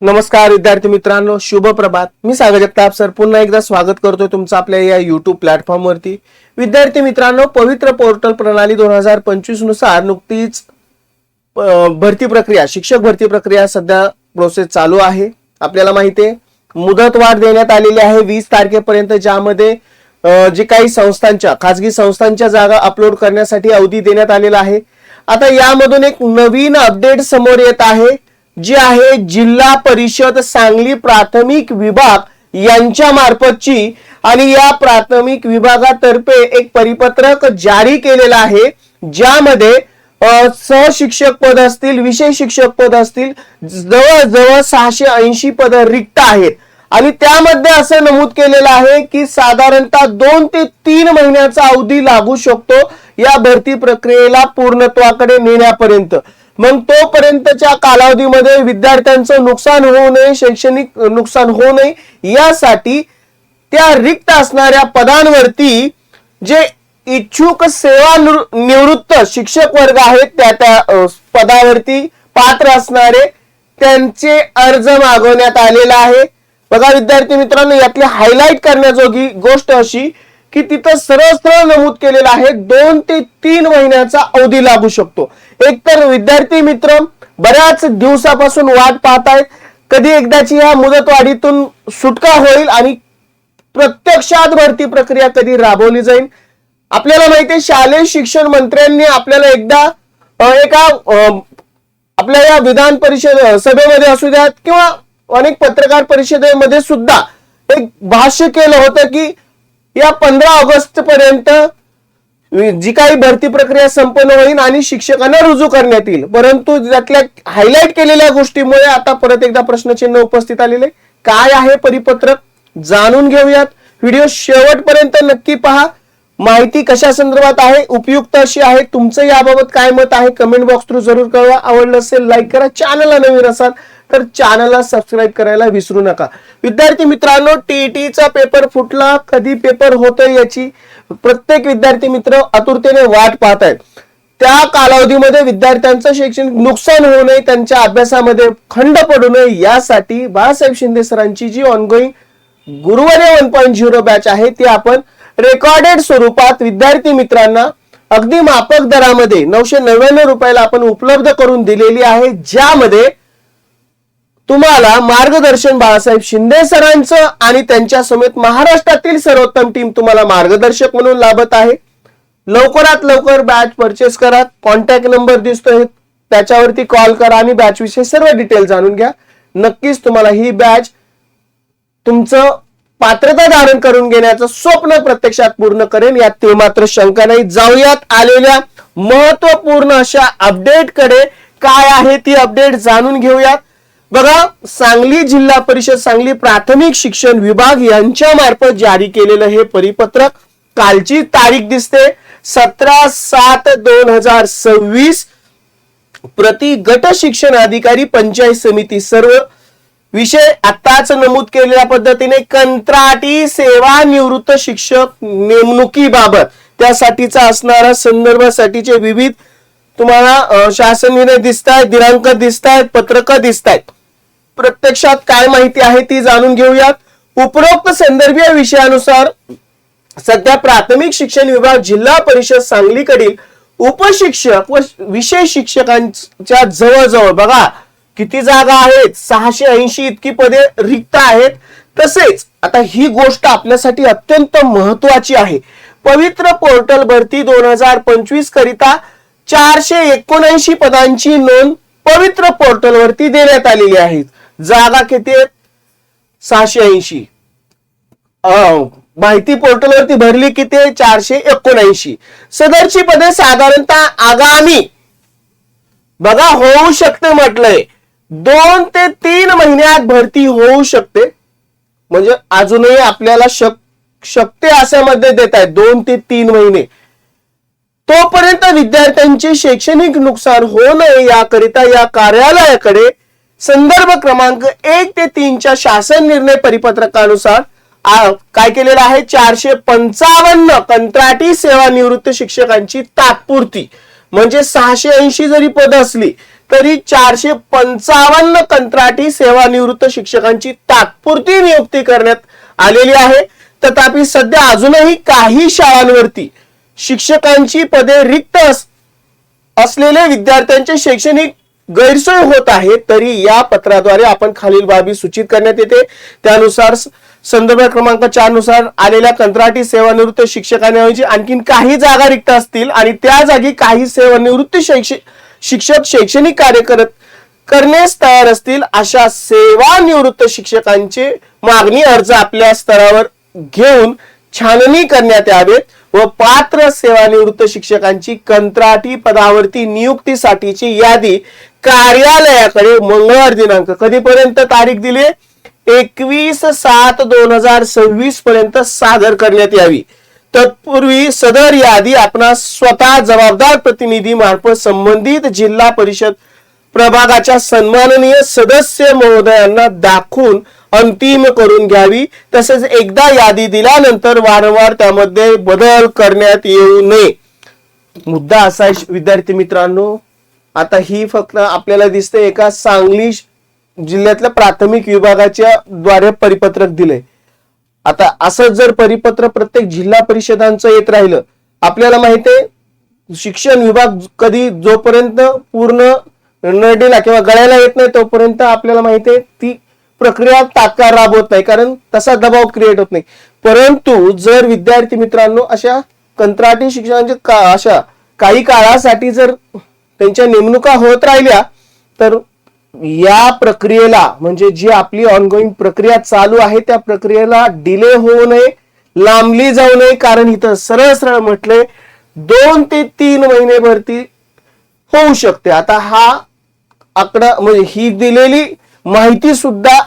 नमस्कार विद्यार्थी मित्रांनो, शुभ प्रभात. मी सागर जगताप सर पुन्हा एकदा स्वागत करतोय तुमचं आपल्या या YouTube प्लॅटफॉर्म वरती. विद्यार्थी मित्रांनो, पवित्र पोर्टल प्रणाली 2025 नुसार नुकतीच भरती प्रक्रिया, शिक्षक भरती प्रक्रिया सध्या प्रोसेस चालू आहे. आपल्याला माहिती आहे मुदतवाढ देण्यात आलेली आहे 20 तारखेपर्यंत, ज्यामध्ये जे काही संस्थांच्या, खासगी संस्थांच्या जागा अपलोड करण्यासाठी अवधी देण्यात आलेला आहे. आता यामधून एक नवीन अपडेट समोर येत आहे, जी आहे जिल्हा परिषद सांगली प्राथमिक विभाग यांच्या मार्फतची, आणि या प्राथमिक विभागातर्फे एक परिपत्रक जारी केलेलं आहे, ज्यामध्ये सहशिक्षक पद असतील, विषय शिक्षक पद असतील, जवळजवळ 680 पद रिक्त आहेत. आणि त्यामध्ये असं नमूद केलेलं आहे की साधारणतः 2 ते 3 महिन्याचा अवधी लागू शकतो या भरती प्रक्रियेला पूर्णत्वाकडे नेण्यापर्यंत. मग तोपर्यंतच्या कालावधीमध्ये विद्यार्थ्यांचं नुकसान होऊ नये, शैक्षणिक नुकसान होऊ नये, यासाठी त्या रिक्त असणाऱ्या पदांवरती जे इच्छुक सेवानिवृत्त शिक्षक वर्ग आहेत त्या पदावरती पात्र असणारे त्यांचे अर्ज मागवण्यात आलेला आहे. बघा विद्यार्थी मित्रांनो, यातली हायलाइट करण्याजोगी गोष्ट अशी की तिथं सरळ सरळ नमूद केलेलं आहे 2 ते 3 महिन्याचा अवधी लागू शकतो. एकतर विद्यार्थी मित्र बऱ्याच दिवसापासून वाट पाहतायत कधी एकदाची या मुदतवाढीतून सुटका होईल आणि प्रत्यक्षात भरती प्रक्रिया कधी राबवली जाईल. आपल्याला माहिती आहे शालेय शिक्षण मंत्र्यांनी आपल्याला एकदा एका आपल्या या विधान परिषद सभेमध्ये असू द्यात किंवा अनेक पत्रकार परिषदेमध्ये सुद्धा एक भाष्य केलं होतं की या 15 ऑगस्ट पर्यंत जी काही भरती प्रक्रिया संपन्न होईल आणि शिक्षकांना रुजू करण्यात येईल. परंतु त्यातल्या हायलाइट केलेल्या गोष्टीमुळे आता परत एकदा प्रश्नचिन्ह उपस्थित आलेले. काय आहे परिपत्रक जाणून घेऊयात. व्हिडिओ शेवटपर्यंत नक्की पहा. माहिती कशा संदर्भात आहे, उपयुक्त अशी आहे. तुमचं याबाबत काय मत आहे कमेंट बॉक्स थ्रू जरूर कळवा. आवडलं असेल लाईक करा. चॅनलला नवीन असाल तर चॅनलला सबस्क्राईब करायला विसरू नका. विद्यार्थी मित्रांनो, टीईटीचा पेपर फुटला, कधी पेपर होतोय याची प्रत्येक विद्यार्थी मित्र आतुरतेने वाट पाहतायत. त्या कालावधीमध्ये विद्यार्थ्यांचं शैक्षणिक नुकसान होऊ नये, त्यांच्या अभ्यासामध्ये खंड पडू नये, यासाठी बाळासाहेब शिंदे सरांची जी ऑनगोईंग गुरुवारी 1.0 बॅच आहे ती आपण रेकॉर्डेड स्वरूपात विद्यार्थी मित्रांना अगदी माफक दरामध्ये 999 रुपयाला आपण उपलब्ध करून दिलेली आहे, ज्यामध्ये तुम्हाला मार्गदर्शन बाळासाहेब शिंदे सरांचं आणि त्यांच्या समेत महाराष्ट्रातील सर्वोत्तम टीम तुम्हाला मार्गदर्शक म्हणून लाभत आहे. लवकरात लवकर बॅच परचेस करा. कॉन्टॅक्ट नंबर दिसतोय त्याच्यावरती कॉल करा आणि बॅच विषयी सर्व डिटेल जाणून घ्या. नक्कीच तुम्हाला ही बॅच तुमचं पात्रता धारण करून घेण्याचं स्वप्न प्रत्यक्षात पूर्ण करेन, यात ते मात्र शंका नाही. जाऊयात आलेल्या महत्वपूर्ण अशा अपडेट कडे. काय आहे ती अपडेट जाणून घेऊयात. बघा, सांगली जिल्हा परिषद सांगली प्राथमिक शिक्षण विभाग यांच्या मार्फत जारी केलेलं हे परिपत्रक. कालची तारीख दिसते 17/7/2026. प्रति गट शिक्षण अधिकारी पंचायत समिती सर्व विषय आताच नमूद केलेल्या पद्धतीने कंत्राटी सेवानिवृत्त शिक्षक नेमणुकीबाबत त्यासाठीचा असणारा संदर्भासाठीचे विविध तुम्हाला शासन निर्णय दिसतायत, दिनांक दिसतायत, पत्रक दिसतायत. प्रत्यक्षात काय माहिती आहे ती जाणून घेऊयात. उपरोक्त संदर्भीय विषयानुसार सध्या प्राथमिक शिक्षण विभाग जिल्हा परिषद सांगलीकडील उपशिक्षक व विषय शिक्षकांच्या जवळजवळ बघा किती जागा आहेत, 680 इतकी पदे रिक्त आहेत. तसेच आता ही गोष्ट आपल्यासाठी अत्यंत महत्वाची आहे. पवित्र पोर्टल भरती 2025 करिता 479 पदांची नोंद पवित्र पोर्टल वरती देण्यात आलेली आहे. जागा किती आहेत? 680. माहिती पोर्टल वरती भरली किती? 479. सदरची पदे साधारणतः आगामी बघा होऊ शकते म्हटलंय 2 ते 3 महिन्यात भरती होऊ शकते. म्हणजे अजूनही आपल्याला शक्य अशामध्ये देत आहे 2 ते 3 महिने. तोपर्यंत विद्यार्थ्यांचे शैक्षणिक नुकसान होऊ नये याकरिता या कार्यालयाकडे संदर्भ क्रमांक 1 ते 3 च्या शासन निर्णय परिपत्रकानुसार काय केलेलं आहे 455 कंत्राटी सेवानिवृत्त शिक्षकांची तात्पुरती म्हणजे 680 जरी पद असली तरी 455 कंत्राटी सेवानिवृत्त शिक्षकांची तात्पुरती नियुक्ती करण्यात आलेली आहे. तथापि सध्या अजूनही काही शाळांवरती शिक्षकांची पदे रिक्त असलेले विद्यार्थ्यांचे शैक्षणिक गैरसोय होत आहे. तरी या पत्राद्वारे आपण खालील बाबी सूचित करण्यात येते. त्यानुसार संदर्भ क्रमांक 4 नुसार आलेल्या कंत्राटी सेवानिवृत्त शिक्षकांऐवजी आणखीन काही जागा रिक्त असतील आणि त्या जागी काही सेवानिवृत्त शिक्षक शैक्षणिक कार्य करण्यास तयार असतील अशा सेवानिवृत्त शिक्षकांचे मागणी अर्ज आपल्या स्तरावर घेऊन छाननी करण्यात यावेत व पात्र सेवानिवृत्त शिक्षकांची कंत्राटी पदावरती नियुक्तीसाठीची यादी कार्यालयाकडे मंगळवार दिनांक कधीपर्यंत तारीख दिली 21/7/2026 पर्यंत सादर करण्यात यावी. तत्पूर्वी सदर यादी आपणास स्वतः जबाबदार प्रतिनिधी मार्फत संबंधित जिल्हा परिषद प्रभागाच्या सन्माननीय सदस्य महोदयांना दाखवून अंतिम करून घ्यावी. तसेच एकदा यादी दिल्यानंतर वारंवार त्यामध्ये बदल करण्यात येऊ नये. मुद्दा असा आहे विद्यार्थी मित्रांनो, आता ही फक्त आपल्याला दिसते एका सांगली जिल्ह्यातल्या प्राथमिक विभागाच्या द्वारे परिपत्रक दिले. आता असं जर परिपत्र प्रत्येक जिल्हा परिषदांचं येत राहिलं, आपल्याला माहिती आहे शिक्षण विभाग कधी जोपर्यंत पूर्ण नडीला किंवा गळ्याला येत नाही तोपर्यंत आपल्याला माहिती आहे ती प्रक्रिया तात्काळ राबवत नाही, कारण तसा दबाव क्रिएट होत नाही. परंतु जर विद्यार्थी मित्रांनो अशा कंत्राटी शिक्षणाच्या अशा काही काळासाठी जर त्यांच्या नेमणुका होत राहिल्या तर या प्रक्रियेला म्हणजे जी आपली ऑनगोईंग प्रक्रिया चालू आहे त्या प्रक्रियेला डिले होऊ नये, लांबली जाऊ नये. कारण इथं सरळ सरळ म्हटले 2 ते 3 महिने भरती होऊ शकते. आता हा आकडा म्हणजे ही दिलेली माहिती सुद्धा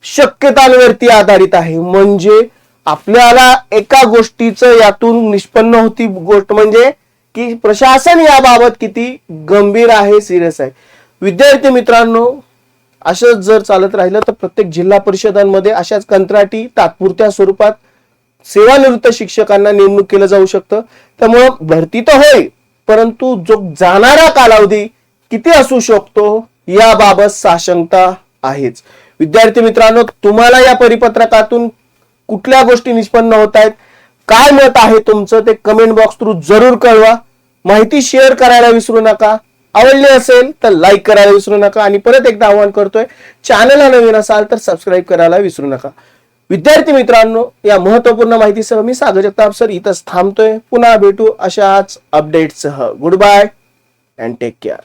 शक्यतांवरती आधारित आहे. म्हणजे आपल्याला एका गोष्टीचं यातून निष्पन्न होती गोष्ट म्हणजे की प्रशासन याबाबत किती गंभीर आहे, सिरियस आहे. विद्यार्थी मित्रांनो, असं जर चालत राहिलं तर प्रत्येक जिल्हा परिषदांमध्ये अशाच कंत्राटी तात्पुरत्या स्वरूपात सेवानिवृत्त शिक्षकांना नेमणूक केलं जाऊ शकतं. त्यामुळे भरती तर होईल, परंतु जो जाणारा कालावधी किती असू शकतो याबाबत साशंकता आहेच. विद्यार्थी मित्रांनो, तुम्हाला या परिपत्रकातून कुठल्या गोष्टी निष्पन्न होत आहेत, काय मत आहे तुमचं ते कमेंट बॉक्स थ्रू जरूर कळवा. माहिती शेअर करायला विसरू नका. आवडली असेल तर लाईक करायला विसरू नका आणि परत एकदा आवाहन करतोय, चॅनलला नवीन असाल तर सबस्क्राईब करायला विसरू नका. विद्यार्थी मित्रांनो, या महत्वपूर्ण माहितीसह मी सागर जगताप सर इथंच थांबतोय. पुन्हा भेटू अशाच अपडेटसह. Good bye and take care.